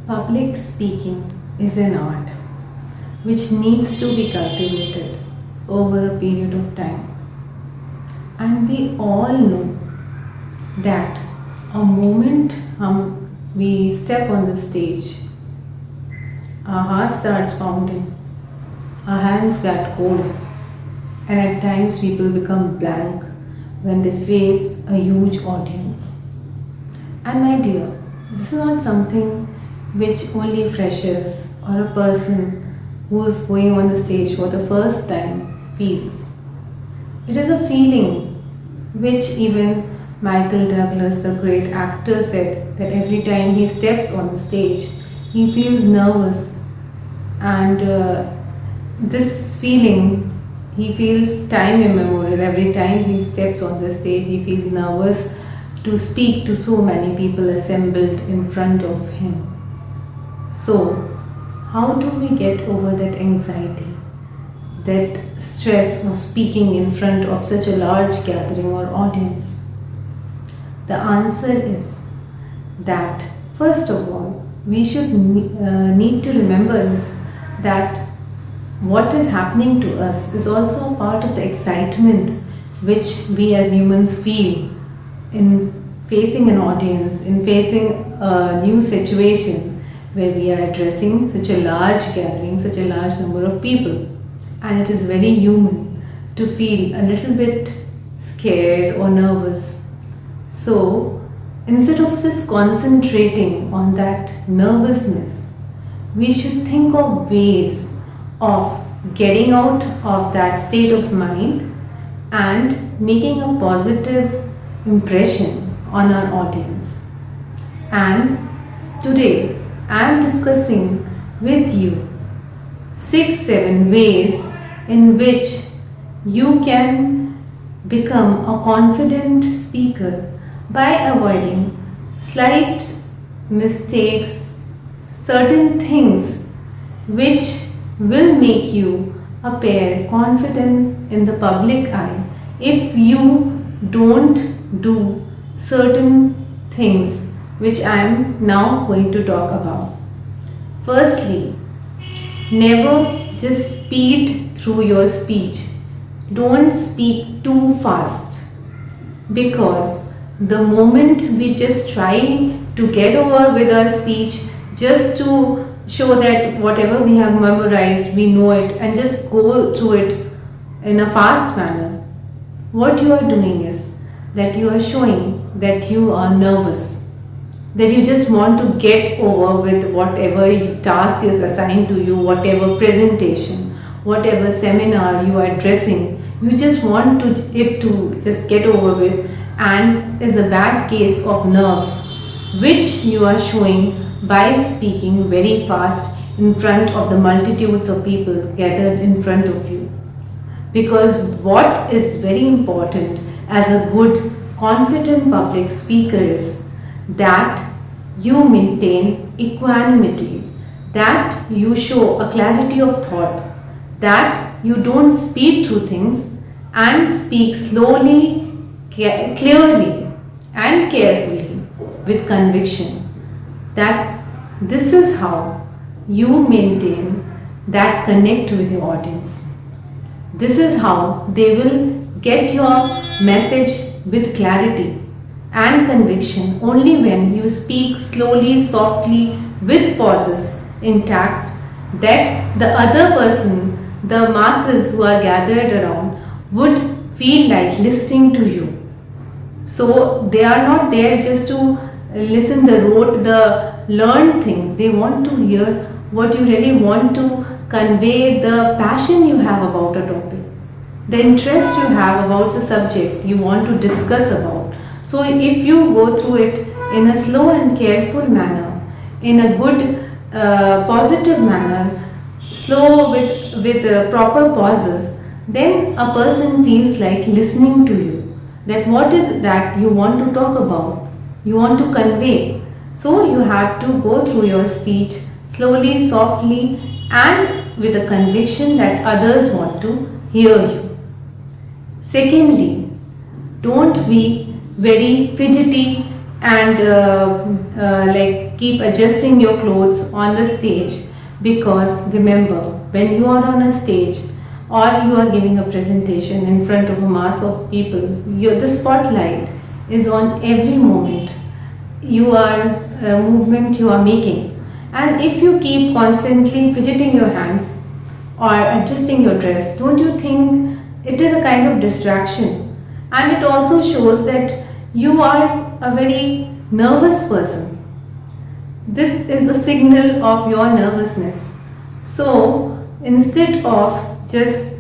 Public speaking is an art which needs to be cultivated over a period of time. And we all know that a moment we step on the stage, our heart starts pounding, our hands get cold, and at times people become blank when they face a huge audience. And my dear, this is not something which only freshers or a person who's going on the stage for the first time feels. It is a feeling which even Michael Douglas, the great actor, said that every time he steps on the stage, he feels nervous, and this feeling he feels time immemorial. Every time he steps on the stage, he feels nervous to speak to so many people assembled in front of him. So, how do we get over that anxiety, that stress of speaking in front of such a large gathering or audience? The answer is that, first of all, we should need to remember is that what is happening to us is also a part of the excitement which we as humans feel in facing an audience, in facing a new situation where we are addressing such a large gathering, such a large number of people. And it is very human to feel a little bit scared or nervous. So, instead of just concentrating on that nervousness, we should think of ways of getting out of that state of mind and making a positive impression on our audience. And today I am discussing with you 6-7 ways in which you can become a confident speaker by avoiding slight mistakes, certain things which will make you appear confident in the public eye if you don't do certain things which I am now going to talk about. Firstly, never just speed through your speech. Don't speak too fast, because the moment we just try to get over with our speech just to show that whatever we have memorized, we know it, and just go through it in a fast manner, what you are doing is that you are showing that you are nervous, that you just want to get over with whatever task is assigned to you, whatever presentation, whatever seminar you are addressing. You just want it to just get over with, and is a bad case of nerves which you are showing by speaking very fast in front of the multitudes of people gathered in front of you. Because what is very important as a good, confident public speaker is that you maintain equanimity, that you show a clarity of thought, that you don't speed through things and speak slowly, clearly and carefully with conviction. That this is how you maintain that connect with your audience. This is how they will get your message with clarity and conviction only when you speak slowly, softly, with pauses intact, that the other person, the masses who are gathered around, would feel like listening to you. So they are not there just to listen the rote, the learned thing. They want to hear what you really want to convey, the passion you have about a topic, the interest you have about the subject you want to discuss about. So if you go through it in a slow and careful manner, in a good positive manner, slow with proper pauses, then a person feels like listening to you, that what is that you want to talk about, you want to convey. So you have to go through your speech slowly, softly, and with a conviction that others want to hear you. Secondly, don't be very fidgety and like keep adjusting your clothes on the stage, because remember, when you are on a stage or you are giving a presentation in front of a mass of people, the spotlight is on every moment you are movement you are making. And if you keep constantly fidgeting your hands or adjusting your dress, don't you think it is a kind of distraction? And it also shows that you are a very nervous person. This is a signal of your nervousness. So instead of just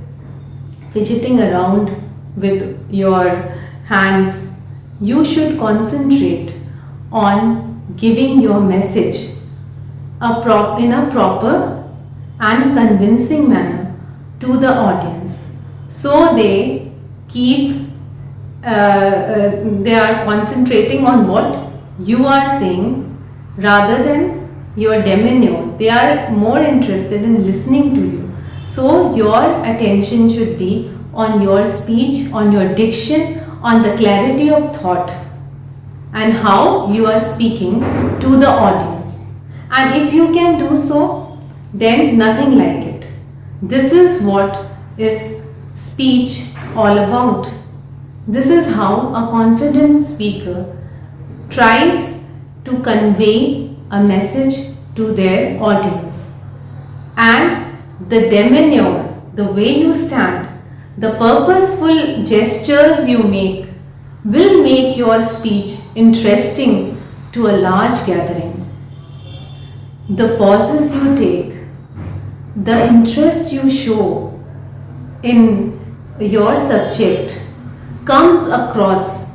fidgeting around with your hands, you should concentrate on giving your message in a proper and convincing manner to the audience, so they are concentrating on what you are saying rather than your demeanor. They are more interested in listening to you. So your attention should be on your speech, on your diction, on the clarity of thought and how you are speaking to the audience. And if you can do so, then nothing like it. This is what is speech all about. This is how a confident speaker tries to convey a message to their audience. And the demeanor, the way you stand, the purposeful gestures you make will make your speech interesting to a large gathering. The pauses you take, the interest you show in your subject comes across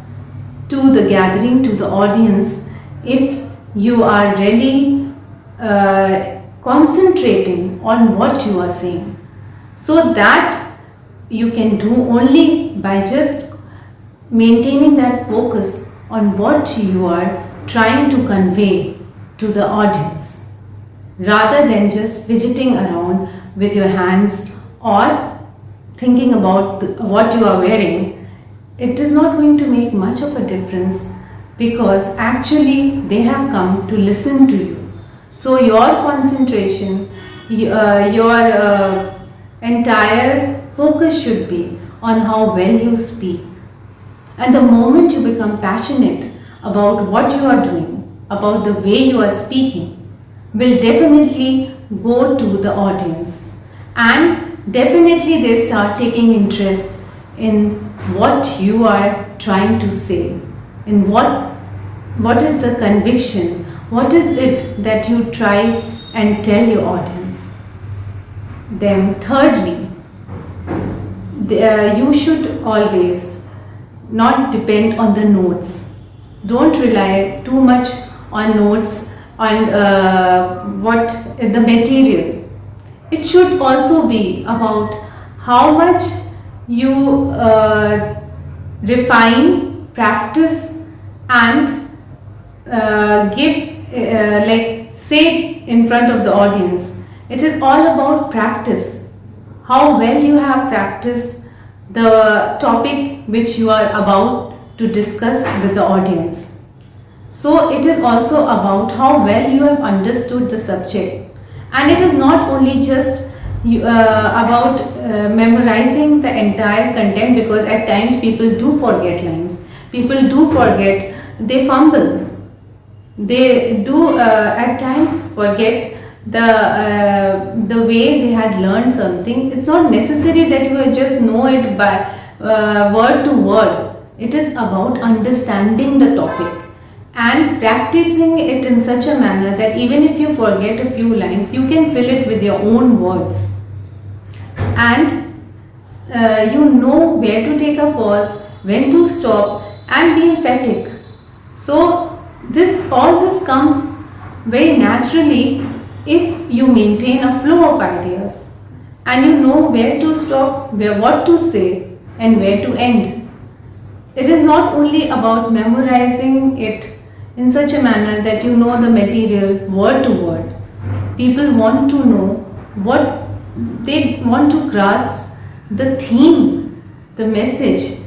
to the gathering, to the audience, if you are really concentrating on what you are saying. So that you can do only by just maintaining that focus on what you are trying to convey to the audience, rather than just fidgeting around with your hands or thinking about what you are wearing. It is not going to make much of a difference, because actually they have come to listen to you. So your concentration, your entire focus should be on how well you speak. And the moment you become passionate about what you are doing, about the way you are speaking, will definitely go to the audience, and definitely they start taking interest in what you are trying to say, in what is the conviction, what is it that you try and tell your audience. Then thirdly, you should always not depend on the notes. Don't rely too much on notes, on what the material. It should also be about how much you refine, practice and say in front of the audience. It is all about practice. How well you have practiced the topic which you are about to discuss with the audience. So it is also about how well you have understood the subject. And it is not only just about memorizing the entire content, because at times people do forget lines, people do forget, they fumble, they do at times forget the way they had learned something. It's not necessary that you just know it by word to word. It is about understanding the topic and practicing it in such a manner that even if you forget a few lines, you can fill it with your own words. And you know where to take a pause, when to stop and be emphatic. So all this comes very naturally if you maintain a flow of ideas and you know where to stop, what to say and where to end. It is not only about memorizing it in such a manner that you know the material word to word. People want to know what they want to grasp, the theme, the message.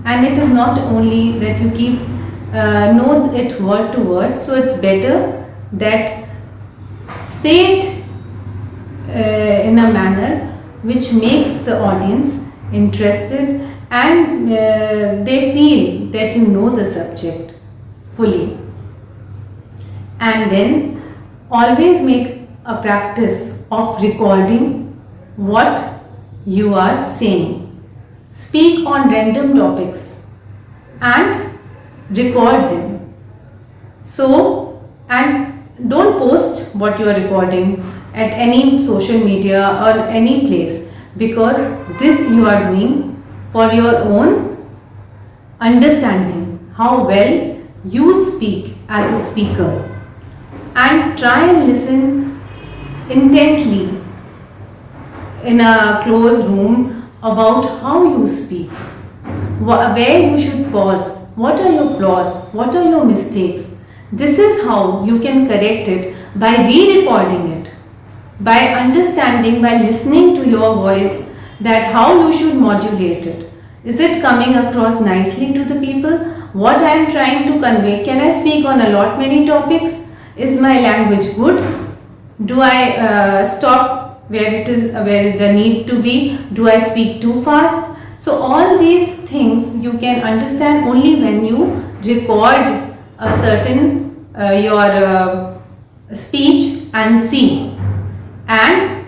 And it is not only that you keep know it word to word. So it's better that say it in a manner which makes the audience interested, and they feel that you know the subject fully. And then always make a practice of recording what you are saying. Speak on random topics and record them. So, and don't post what you are recording at any social media or any place, because this you are doing for your own understanding how well you speak as a speaker. And try and listen intently in a closed room about how you speak, where you should pause, what are your flaws, what are your mistakes. This is how you can correct it, by re-recording it, by understanding, by listening to your voice, that how you should modulate it. Is it coming across nicely to the people? What I am trying to convey? Can I speak on a lot many topics? Is my language good? Do I stop where it is, where the need to be? Do I speak too fast? So all these things you can understand only when you record a certain your speech and see. And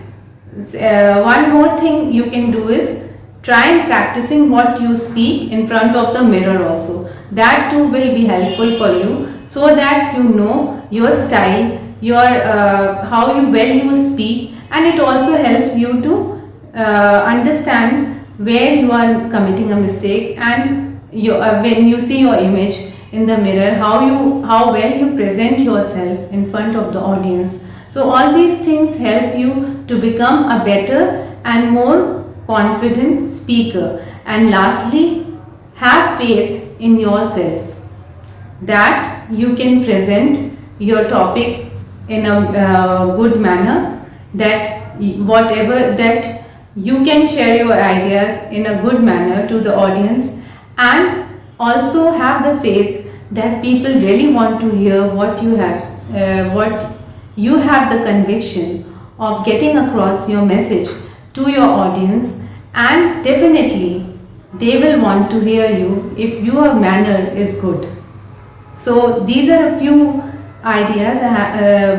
one more thing you can do is try and practicing what you speak in front of the mirror also. That too will be helpful for you, so that you know your style, your how you well you speak, and it also helps you to understand where you are committing a mistake, and when you see your image in the mirror, how well you present yourself in front of the audience. So all these things help you to become a better and more confident speaker. And lastly, have faith in yourself that you can present your topic in a good manner, that whatever that you can share your ideas in a good manner to the audience, and also have the faith that people really want to hear what you have, what you have the conviction of getting across your message to your audience, and definitely they will want to hear you if your manner is good. So these are a few ideas,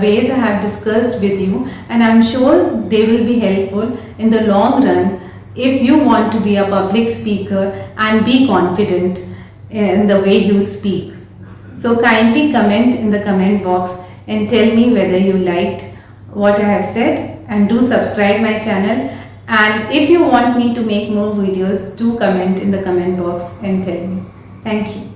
ways I have discussed with you, and I'm sure they will be helpful in the long run if you want to be a public speaker and be confident in the way you speak. So kindly comment in the comment box and tell me whether you liked what I have said, and do subscribe my channel. And if you want me to make more videos, do comment in the comment box and tell me. Thank you.